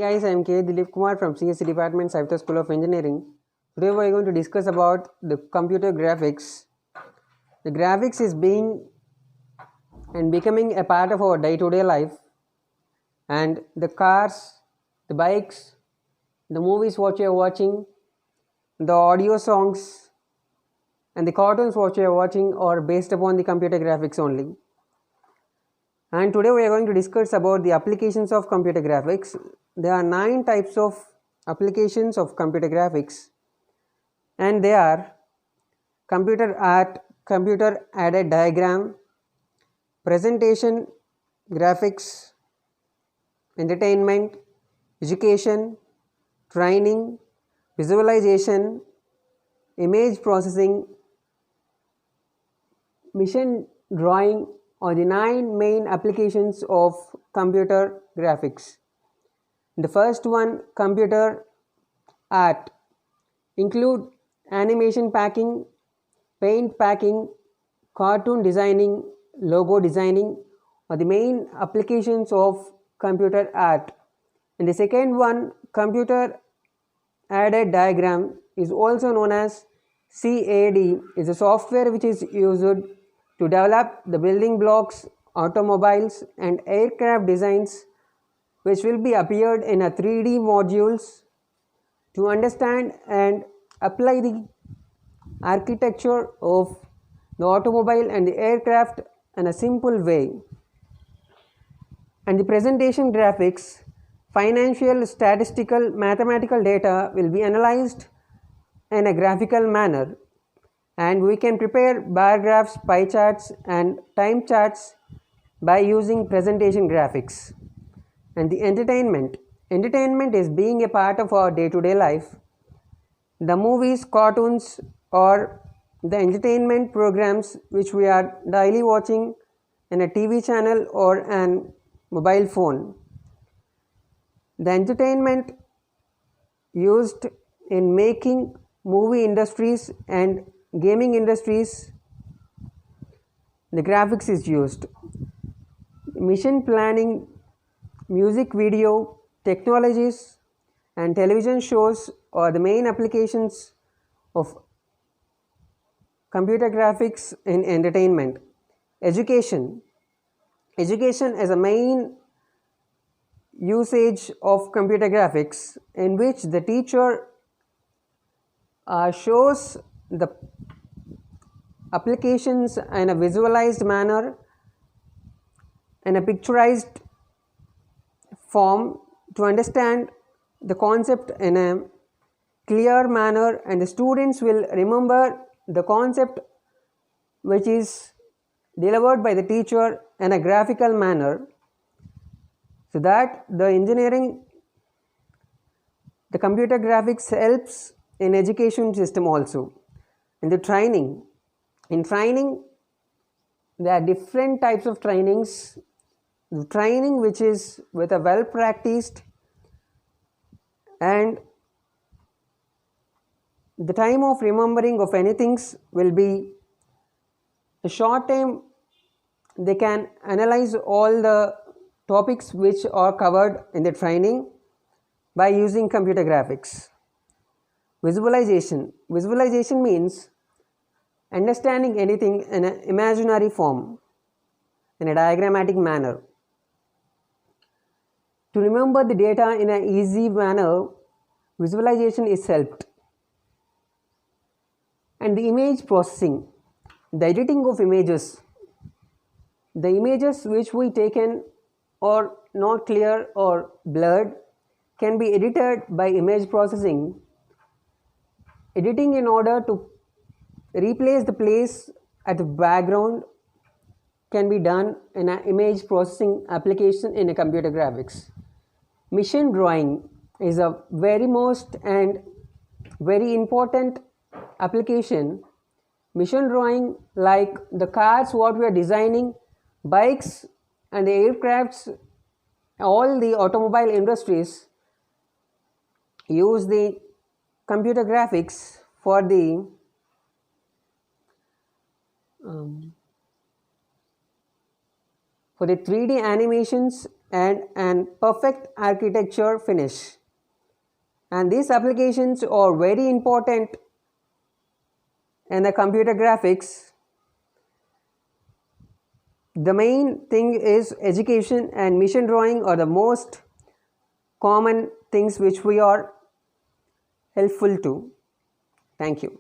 guys, I am K. Dilip Kumar from CSC Department, Savita School of Engineering. Today we are going to discuss about the computer graphics. The graphics is being and becoming a part of our day-to-day life, and the cars, the bikes, the movies what you are watching, the audio songs, and the cartoons what you are watching are based upon the computer graphics only. And today we are going to discuss about the applications of computer graphics. There are 9 types of applications of computer graphics, and they are computer art, computer aided diagram, presentation graphics, entertainment, education, training, visualization, image processing, mission drawing are the 9 main applications of computer graphics. The first one, computer art, include animation packing, paint packing, cartoon designing, logo designing are the main applications of computer art. And the second one, computer aided diagram, is also known as CAD, is a software which is used to develop the building blocks, automobiles and aircraft designs, which will be appeared in a 3D modules to understand and apply the architecture of the automobile and the aircraft in a simple way. And the presentation graphics, financial, statistical, mathematical data will be analyzed in a graphical manner, and we can prepare bar graphs, pie charts and time charts by using presentation graphics. And the entertainment is being a part of our day-to-day life. The movies, cartoons or the entertainment programs which we are daily watching in a TV channel or an mobile phone. The entertainment used in making movie industries and gaming industries, the graphics is used. Mission planning, music video, technologies and television shows are the main applications of computer graphics in entertainment. Education is a main usage of computer graphics, in which the teacher shows the applications in a visualized manner, in a picturized form, to understand the concept in a clear manner, and the students will remember the concept which is delivered by the teacher in a graphical manner, so that the computer graphics helps in education system also. In training there are different types of trainings. The training which is with a well practiced, and the time of remembering of anything will be a short time. They can analyze all the topics which are covered in the training by using computer graphics. Visualization means understanding anything in an imaginary form, in a diagrammatic manner. To remember the data in an easy manner, visualization is helped. And the image processing, the editing of images. The images which we taken or not clear or blurred can be edited by image processing. Editing in order to replace the place at the background can be done in an image processing application in a computer graphics. Mission drawing is a very most and very important application. Mission drawing, like the cars what we are designing, bikes and the aircrafts, all the automobile industries use the computer graphics for the for the 3D animations and an perfect architecture finish. And these applications are very important in the computer graphics. The main thing is education and mission drawing are the most common things which we are helpful to. Thank you.